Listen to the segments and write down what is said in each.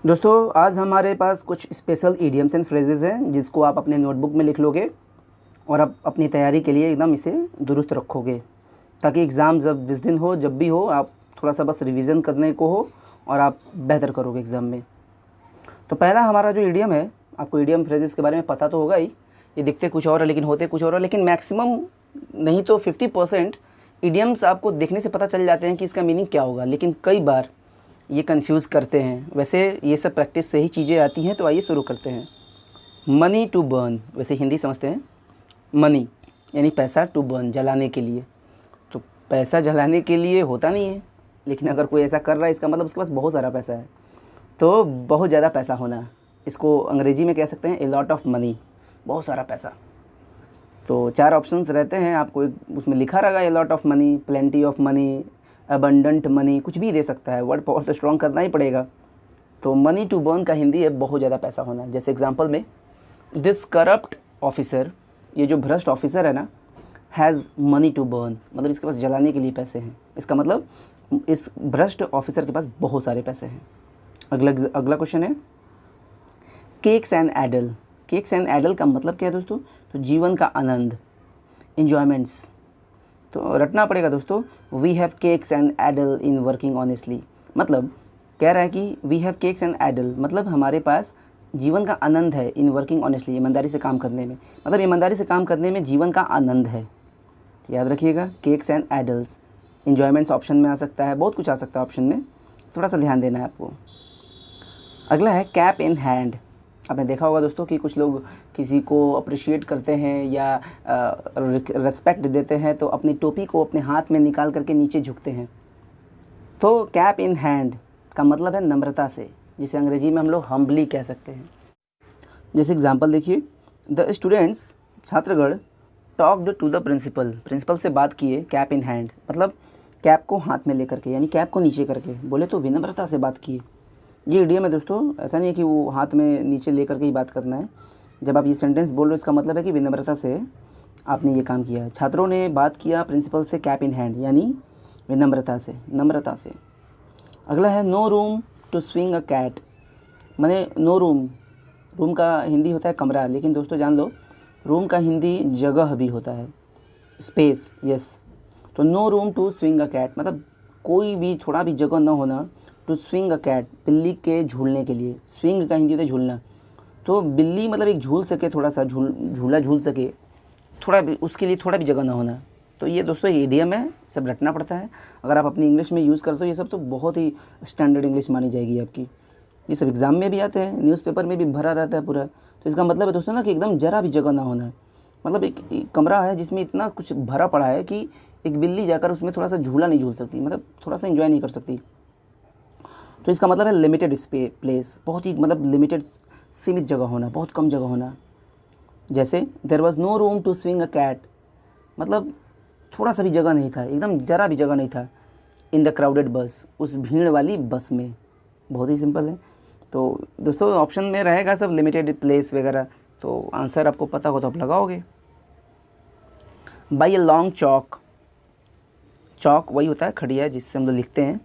दोस्तों आज हमारे पास कुछ स्पेशल इडियम्स एंड फ्रेजेस हैं जिसको आप अपने नोटबुक में लिख लोगे और आप अपनी तैयारी के लिए एकदम इसे दुरुस्त रखोगे ताकि एग्ज़ाम जिस दिन हो जब भी हो आप थोड़ा सा बस रिवीजन करने को हो और आप बेहतर करोगे एग्ज़ाम में। तो पहला हमारा जो इडियम है, आपको इडियम फ्रेजेस के बारे में पता तो होगा ही। ये दिखते कुछ और है लेकिन होते कुछ और है, लेकिन मैक्सिमम नहीं तो 50% इडियम्स आपको देखने से पता चल जाते हैं कि इसका मीनिंग क्या होगा, लेकिन कई बार ये कंफ्यूज करते हैं। वैसे ये सब प्रैक्टिस से ही चीज़ें आती हैं। तो आइए शुरू करते हैं। मनी टू बर्न, वैसे हिंदी समझते हैं। मनी यानी पैसा, टू बर्न जलाने के लिए। तो पैसा जलाने के लिए होता नहीं है, लेकिन अगर कोई ऐसा कर रहा है इसका मतलब उसके पास बहुत सारा पैसा है। तो बहुत ज़्यादा पैसा होना, इसको अंग्रेजी में कह सकते हैं ए लॉट ऑफ मनी, बहुत सारा पैसा। तो 4 ऑप्शंस रहते हैं, आपको उसमें लिखा रहेगा a lot of money, plenty of money, abundant money, कुछ भी दे सकता है। वर्ड पावर तो स्ट्रॉन्ग करना ही पड़ेगा। तो मनी टू बर्न का हिंदी है बहुत ज़्यादा पैसा होना। जैसे एग्जांपल में दिस करप्ट ऑफिसर, ये जो भ्रष्ट ऑफिसर है ना, हैज़ मनी टू बर्न, मतलब इसके पास जलाने के लिए पैसे हैं। इसका मतलब इस भ्रष्ट ऑफिसर के पास बहुत सारे पैसे हैं। अगला क्वेश्चन है केक्स एंड एडल। केक्स एंड एडल का मतलब क्या है दोस्तों? तो जीवन का आनंद, इंजॉयमेंट्स। तो रटना पड़ेगा दोस्तों। वी हैव केक्स एंड एडल इन वर्किंग ऑनेस्टली, मतलब कह रहा है कि वी हैव केक्स एंड एडल मतलब हमारे पास जीवन का आनंद है इन वर्किंग ऑनेस्टली, ईमानदारी से काम करने में। मतलब ईमानदारी से काम करने में जीवन का आनंद है। याद रखिएगा, cakes and idols. Enjoyments option में आ सकता है, बहुत कुछ आ सकता है ऑप्शन में, थोड़ा सा ध्यान देना है आपको। अगला है कैप इन हैंड। आपने देखा होगा दोस्तों कि कुछ लोग किसी को अप्रिशिएट करते हैं या रिस्पेक्ट देते हैं तो अपनी टोपी को अपने हाथ में निकाल करके नीचे झुकते हैं। तो कैप इन हैंड का मतलब है नम्रता से, जिसे अंग्रेजी में हम लोग हम्बली कह सकते हैं। जैसे एग्जांपल देखिए, the students, छात्रगण talked to the principal, principal से बात किए कैप इन हैंड, मतलब कैप को हाथ में लेकर के, यानी कैप को नीचे करके बोले तो विनम्रता से बात किए। ये इडियम है दोस्तों, ऐसा नहीं है कि वो हाथ में नीचे लेकर के ही बात करना है। जब आप ये सेंटेंस बोल रहे हो इसका मतलब है कि विनम्रता से आपने ये काम किया है। छात्रों ने बात किया प्रिंसिपल से कैप इन हैंड, यानी विनम्रता से, नम्रता से। अगला है no room to swing a cat, माने नो रूम, रूम का हिंदी होता है कमरा, लेकिन दोस्तों जान लो रूम का हिंदी जगह भी होता है, स्पेस। यस, तो no room to swing a cat मतलब कोई भी थोड़ा भी जगह न होना टू स्विंग अ कैट, बिल्ली के झूलने के लिए। स्विंग का हिंदी होता है झूलना, तो बिल्ली मतलब एक झूल सके, थोड़ा सा झूला झूल सके, थोड़ा भी उसके लिए थोड़ा भी जगह ना होना। तो ये दोस्तों इडियम है, सब रटना पड़ता है। अगर आप अपनी इंग्लिश में यूज़ करते हो ये सब तो बहुत ही स्टैंडर्ड इंग्लिश मानी जाएगी आपकी। ये सब एग्ज़ाम में भी आते हैं, न्यूज़पेपर में भी भरा रहता है पूरा। तो इसका मतलब है दोस्तों ना कि एकदम ज़रा भी जगह ना होना। मतलब एक कमरा है जिसमें इतना कुछ भरा पड़ा है कि एक बिल्ली जाकर उसमें थोड़ा सा झूला नहीं झूल सकती, मतलब थोड़ा सा इंजॉय नहीं कर सकती। तो इसका मतलब है लिमिटेड प्लेस, बहुत ही मतलब लिमिटेड, सीमित जगह होना, बहुत कम जगह होना। जैसे there was no room to swing a cat, मतलब थोड़ा सा भी जगह नहीं था, एकदम ज़रा भी जगह नहीं था। इन द क्राउडेड बस, उस भीड़ वाली बस में। बहुत ही सिंपल है। तो दोस्तों ऑप्शन में रहेगा सब लिमिटेड प्लेस वगैरह, तो आंसर आपको पता हो तो आप लगाओगे। By a long chalk, chalk वही होता है खड़िया जिससे हम लोग लिखते हैं।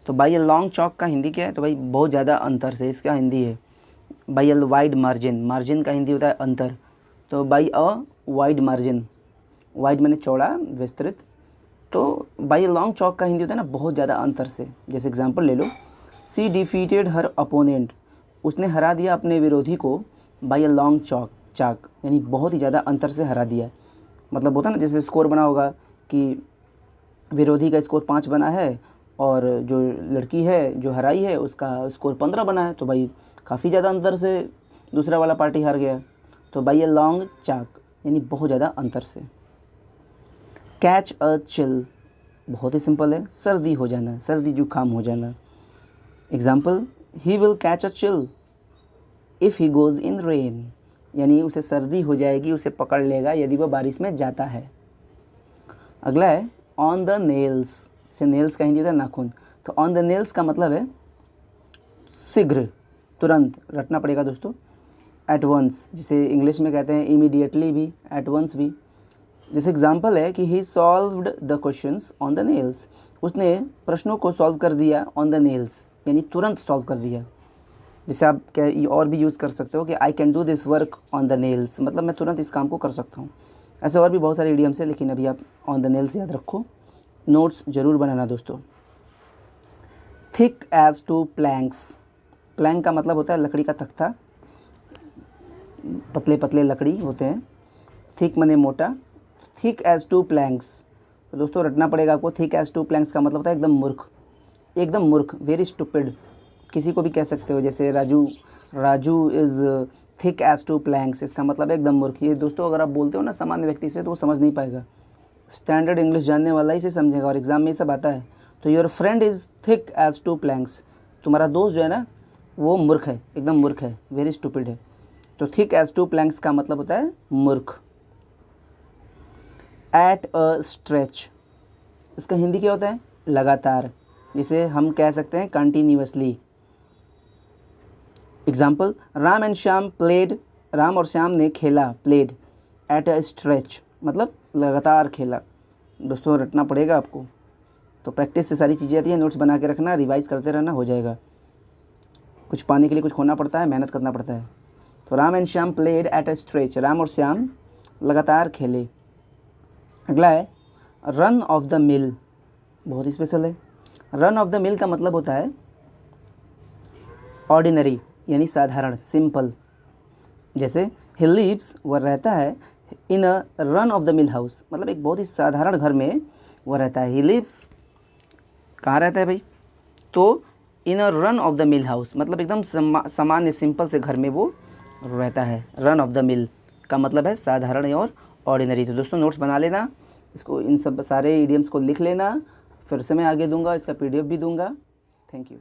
तो बाई ए लॉन्ग चॉक का हिंदी क्या है? तो भाई बहुत ज़्यादा अंतर से, इसका हिंदी है by a wide margin, margin का हिंदी होता है अंतर। तो by a wide margin, wide मैंने चौड़ा, विस्तृत। तो बाई ए लॉन्ग चॉक का हिंदी होता है ना बहुत ज़्यादा अंतर से। जैसे एग्जांपल ले लो, सी डिफीटेड हर अपोनेंट, उसने हरा दिया अपने विरोधी को बाई ए लॉन्ग चाक, यानी बहुत ही ज़्यादा अंतर से हरा दिया। मतलब होता है ना जैसे स्कोर बना होगा कि विरोधी का स्कोर 5 बना है और जो लड़की है जो हराई है उसका स्कोर 15 बना है, तो भाई काफ़ी ज़्यादा अंतर से दूसरा वाला पार्टी हार गया। तो बाई ए लॉन्ग चाक यानी बहुत ज़्यादा अंतर से। कैच अ चिल, बहुत ही सिंपल है, सर्दी हो जाना, सर्दी जुकाम हो जाना। Example, he will catch a chill if he goes in rain, यानी उसे सर्दी हो जाएगी, उसे पकड़ लेगा यदि वह बारिश में जाता है। अगला है ऑन द नेल्स, से नेल्स का हिंदी होता है नाखून। तो ऑन द नेल्स का मतलब है शीघ्र, तुरंत, रटना पड़ेगा दोस्तों। एट वंस, जिसे इंग्लिश में कहते हैं इमीडिएटली भी, एट वंस भी। जैसे एग्जांपल है कि ही solved the questions on the nails, उसने प्रश्नों को सॉल्व कर दिया ऑन द नेल्स, यानी तुरंत सॉल्व कर दिया। जैसे आप क्या और भी यूज़ कर सकते हो कि I can do this work on the nails, मतलब मैं तुरंत इस काम को कर सकता हूँ। ऐसे और भी बहुत सारे इडियम्स हैं, लेकिन अभी आप ऑन द नेल्स याद रखो। नोट्स ज़रूर बनाना दोस्तों। Thick as two planks, plank का मतलब होता है लकड़ी का तख्ता, पतले पतले लकड़ी होते हैं। थिक मने मोटा, थिक एज टू प्लैंक्स, तो दोस्तों रटना पड़ेगा आपको। थिक एज टू प्लैंक्स का मतलब होता है एकदम मूर्ख, एकदम मूर्ख, वेरी स्टूपिड, किसी को भी कह सकते हो। जैसे Raju is thick as two planks, इसका मतलब है एकदम मूर्ख। ये दोस्तों अगर आप बोलते हो ना सामान्य व्यक्ति से तो वो समझ नहीं पाएगा, स्टैंडर्ड इंग्लिश जानने वाला ही से समझेगा, और एग्ज़ाम में ये सब आता है। तो your friend is thick as two planks, तुम्हारा दोस्त जो है ना वो मूर्ख है, एकदम मूर्ख है, वेरी स्टूपिड है। तो थिक एज टू प्लैंक्स का मतलब होता है मूर्ख। एट अ स्ट्रेच, इसका हिंदी क्या होता है? लगातार, जिसे हम कह सकते हैं continuously. Example, Ram and Shyam played, Ram और श्याम ने खेला, प्लेड एट अ स्ट्रेच, मतलब लगातार खेला। दोस्तों रटना पड़ेगा आपको, तो प्रैक्टिस से सारी चीज़ें आती हैं। नोट्स बना के रखना, रिवाइज करते रहना, हो जाएगा। कुछ पाने के लिए कुछ खोना पड़ता है, मेहनत करना पड़ता है। तो Ram and Shyam played at a stretch, Ram और श्याम लगातार खेले। अगला है रन ऑफ द मिल, बहुत ही स्पेशल है। रन ऑफ द मिल का मतलब होता है ऑर्डिनरी, यानी साधारण, सिंपल। जैसे ही लिव्स, वह रहता है, इन a run of the mill house, मतलब एक बहुत ही साधारण घर में वह रहता है। ही लिव्स कहाँ रहता है भाई? तो इन a run of the mill house, मतलब एकदम सामान्य सिंपल से घर में वो रहता है। रन ऑफ द मिल का मतलब है साधारण और ऑर्डिनरी। तो दोस्तों नोट्स बना लेना, इसको, इन सब सारे इडियम्स को लिख लेना, फिर से मैं आगे दूंगा, इसका PDF भी दूंगा। Thank you.